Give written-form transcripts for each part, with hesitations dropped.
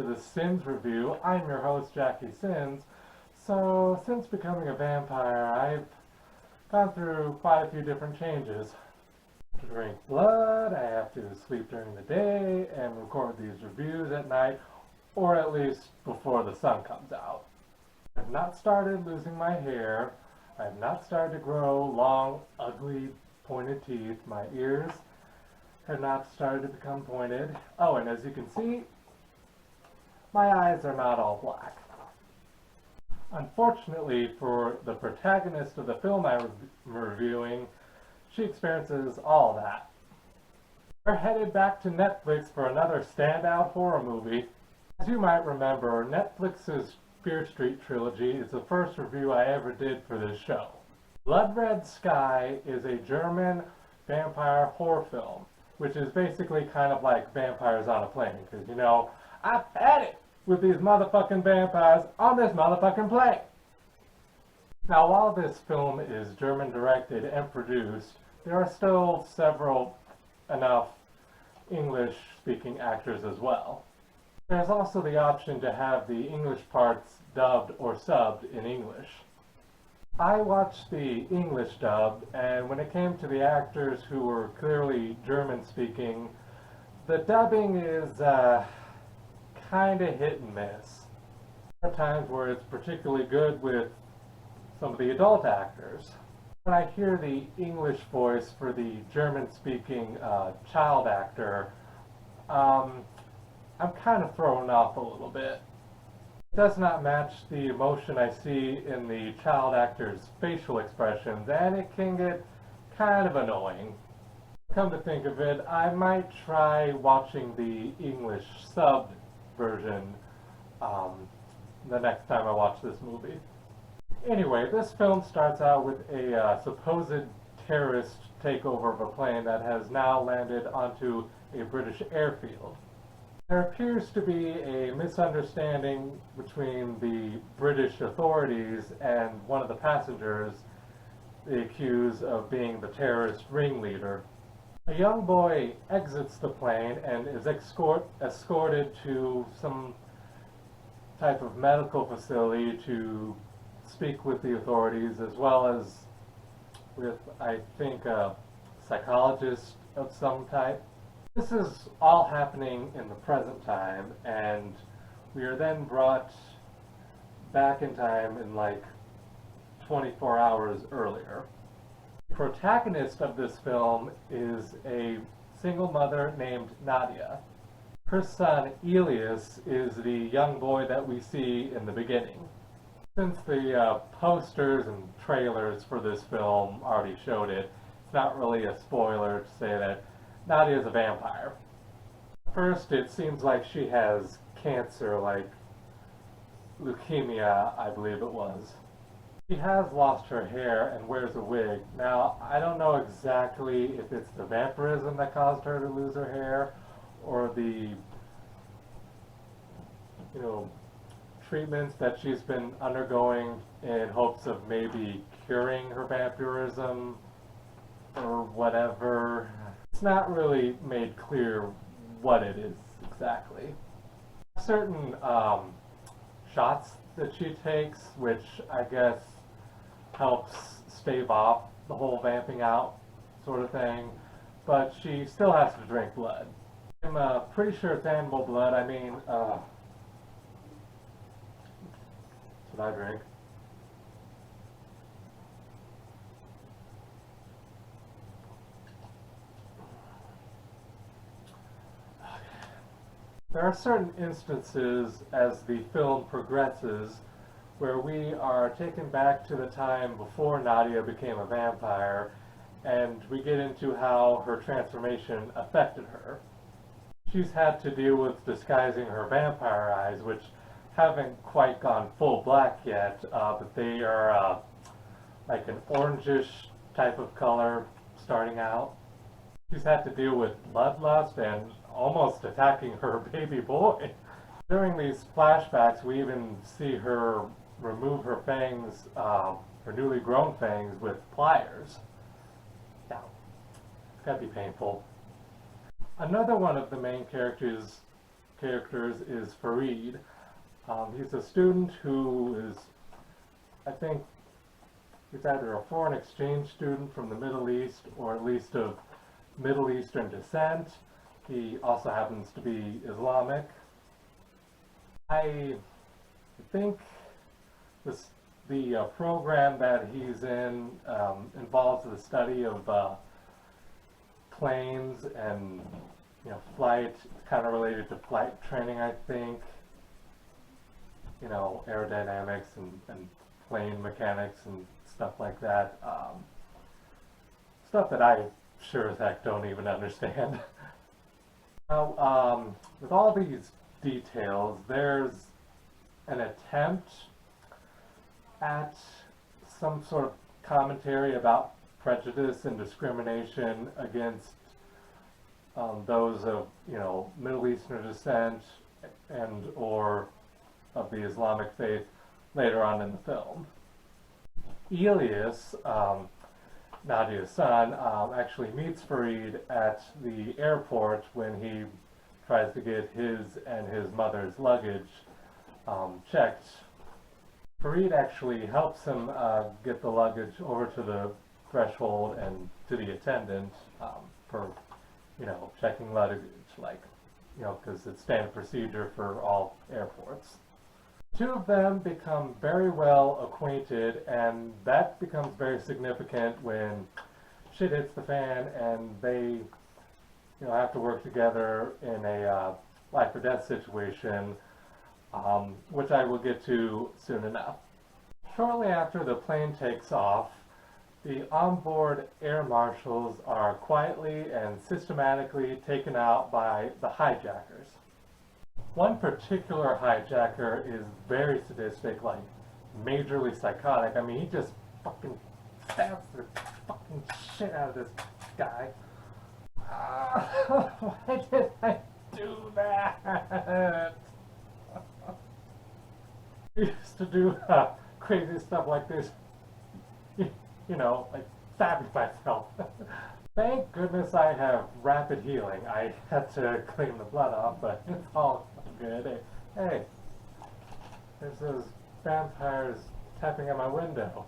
the Sins review. I'm your host, Jackie Sins. So, since becoming a vampire, I've gone through quite a few different changes. I have to drink blood, I have to sleep during the day, and record these reviews at night, or at least before the sun comes out. I've not started losing my hair. I've not started to grow long, ugly, pointed teeth. My ears have not started to become pointed. Oh, and as you can see, my eyes are not all black. Unfortunately for the protagonist of the film I'm reviewing, she experiences all that. We're headed back to Netflix for another standout horror movie. As you might remember, Netflix's Fear Street Trilogy is the first review I ever did for this show. Blood Red Sky is a German vampire horror film, which is basically kind of like Vampires on a Plane, because, you know, I've had it with these motherfucking vampires on this motherfucking plane. Now, while this film is German directed and produced, there are still several enough English-speaking actors as well. There's also the option to have the English parts dubbed or subbed in English. I watched the English dub, and when it came to the actors who were clearly German-speaking, the dubbing is kinda hit and miss. There are times where it's particularly good with some of the adult actors. When I hear the English voice for the German-speaking child actor, I'm kind of thrown off a little bit. It does not match the emotion I see in the child actor's facial expressions, and it can get kind of annoying. Come to think of it, I might try watching the English subbed version the next time I watch this movie. Anyway, this film starts out with a supposed terrorist takeover of a plane that has now landed onto a British airfield. There appears to be a misunderstanding between the British authorities and one of the passengers they accuse of being the terrorist ringleader. A young boy exits the plane and is escorted to some type of medical facility to speak with the authorities, as well as with, I think, a psychologist of some type. This is all happening in the present time, and we are then brought back in time in like 24 hours earlier. The protagonist of this film is a single mother named Nadia. Her son Elias is the young boy that we see in the beginning. Since the posters and trailers for this film already showed it, it's not really a spoiler to say that Nadia is a vampire. First, it seems like she has cancer, like leukemia, I believe it was. She has lost her hair and wears a wig. Now, I don't know exactly if it's the vampirism that caused her to lose her hair, or the, treatments that she's been undergoing in hopes of maybe curing her vampirism, or whatever. It's not really made clear what it is exactly. Certain shots that she takes, which I guess helps stave off the whole vamping out sort of thing, but she still has to drink blood. I'm pretty sure it's animal blood. I mean, that's what I drink. There are certain instances as the film progresses where we are taken back to the time before Nadia became a vampire, and we get into how her transformation affected her. She's had to deal with disguising her vampire eyes, which haven't quite gone full black yet, but they are like an orangish type of color starting out. She's had to deal with bloodlust and almost attacking her baby boy. During these flashbacks, we even see her remove her fangs, her newly grown fangs, with pliers. Yeah, it's gotta be painful. Another one of the main characters characters is Fareed. He's a student who is, I think, he's either a foreign exchange student from the Middle East or at least of Middle Eastern descent. He also happens to be Islamic. I think the program that he's in involves the study of planes and flight. It's kind of related to flight training, I think. Aerodynamics and plane mechanics and stuff like that. Stuff that I sure as heck don't even understand. Now, with all these details, there's an attempt at some sort of commentary about prejudice and discrimination against those of Middle Eastern descent and or of the Islamic faith later on in the film. Elias, Nadia's son, actually meets Fareed at the airport when he tries to get his and his mother's luggage checked. Fareed actually helps him get the luggage over to the threshold and to the attendant for, checking luggage, because it's standard procedure for all airports. Two of them become very well acquainted, and that becomes very significant when shit hits the fan and they have to work together in a life or death situation, which I will get to soon enough. Shortly after the plane takes off, the onboard air marshals are quietly and systematically taken out by the hijackers. One particular hijacker is very sadistic, like majorly psychotic. I mean, he just fucking stabs the fucking shit out of this guy. Why did I do that? I used to do crazy stuff like this, like stabbing myself. Thank goodness I have rapid healing. I had to clean the blood off, but it's all good. Hey, there's those vampires tapping at my window.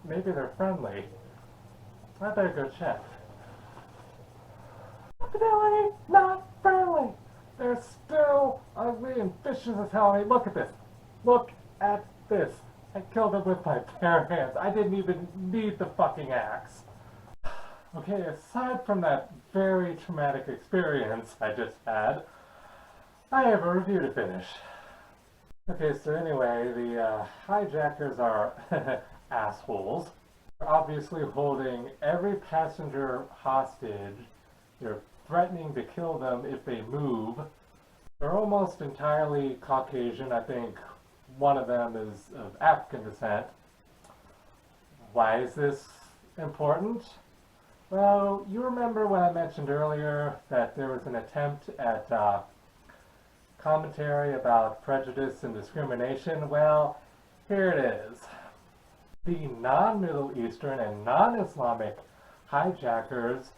Maybe they're friendly. I better go check. Definitely not friendly. They're still ugly and vicious as hell. I mean, look at this. Look at this. I killed them with my bare hands. I didn't even need the fucking axe. Okay, aside from that very traumatic experience I just had, I have a review to finish. Okay, so anyway, the hijackers are assholes. They're obviously holding every passenger hostage. They're threatening to kill them if they move. They're almost entirely Caucasian. I think one of them is of African descent. Why is this important? Well, you remember when I mentioned earlier that there was an attempt at commentary about prejudice and discrimination? Well, here it is. The non-Middle Eastern and non-Islamic hijackers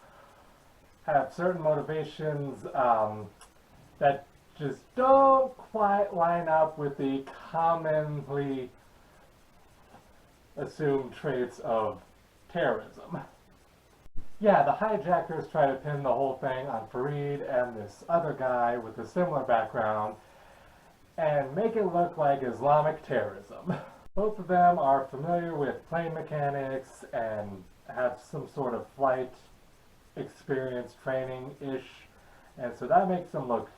have certain motivations that just don't quite line up with the commonly assumed traits of terrorism. Yeah, the hijackers try to pin the whole thing on Fareed and this other guy with a similar background and make it look like Islamic terrorism. Both of them are familiar with plane mechanics and have some sort of flight experience training-ish, and so that makes them look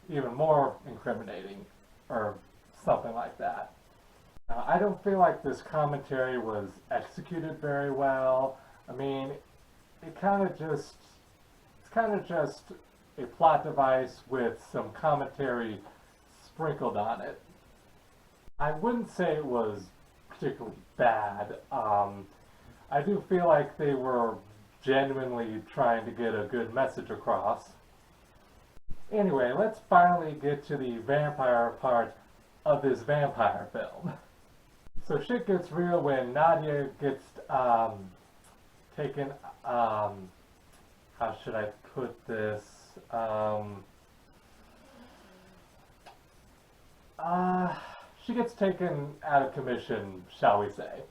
even more incriminating or something like that. I don't feel like this commentary was executed very well. I mean, it's kind of just a plot device with some commentary sprinkled on it. I wouldn't say it was particularly bad. I do feel like they were genuinely trying to get a good message across. Anyway, let's finally get to the vampire part of this vampire film. So shit gets real when Nadia gets taken, how should I put this? uh, she gets taken out of commission, shall we say.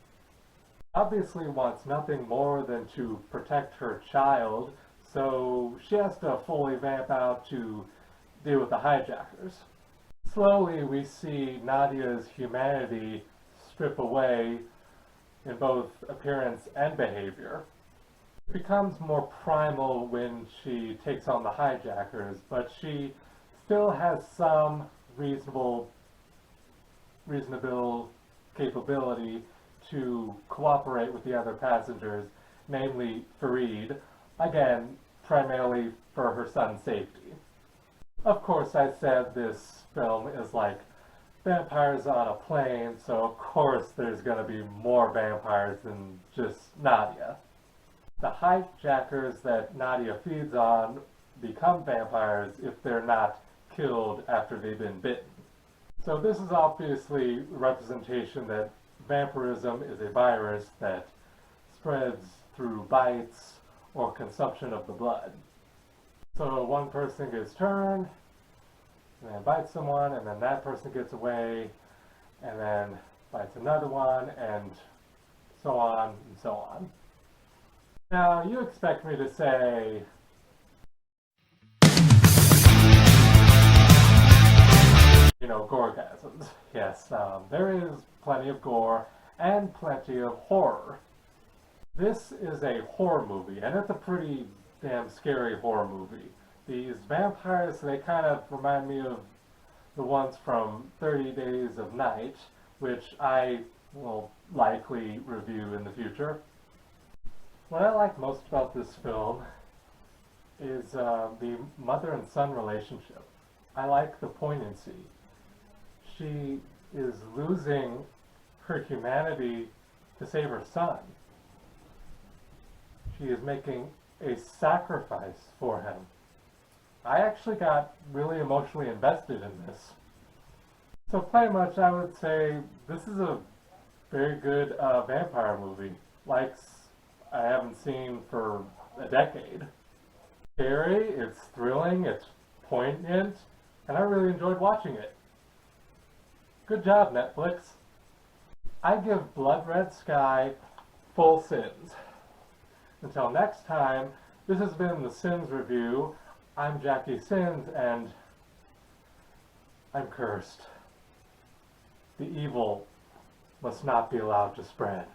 Obviously wants nothing more than to protect her child, so she has to fully vamp out to deal with the hijackers. Slowly we see Nadia's humanity strip away in both appearance and behavior. It becomes more primal when she takes on the hijackers, but she still has some reasonable capability to cooperate with the other passengers, namely Fareed, again, primarily for her son's safety. Of course, I said this film is like vampires on a plane, so of course there's going to be more vampires than just Nadia. The hijackers that Nadia feeds on become vampires if they're not killed after they've been bitten. So this is obviously a representation that vampirism is a virus that spreads through bites or consumption of the blood. So one person gets turned, and then bites someone, and then that person gets away, and then bites another one, and so on and so on. Now, you expect me to say, goregasms. Yes, there is plenty of gore and plenty of horror. This is a horror movie, and it's a pretty damn scary horror movie. These vampires, they kind of remind me of the ones from 30 Days of Night, which I will likely review in the future. What I like most about this film is the mother and son relationship. I like the poignancy. She is losing her humanity to save her son. She is making a sacrifice for him. I actually got really emotionally invested in this. So pretty much I would say this is a very good vampire movie, like I haven't seen for a decade. Scary, it's thrilling, it's poignant, and I really enjoyed watching it. Good job, Netflix. I give Blood Red Sky full sins. Until next time, this has been the Sins Review. I'm Jackie Sins, and I'm cursed. The evil must not be allowed to spread.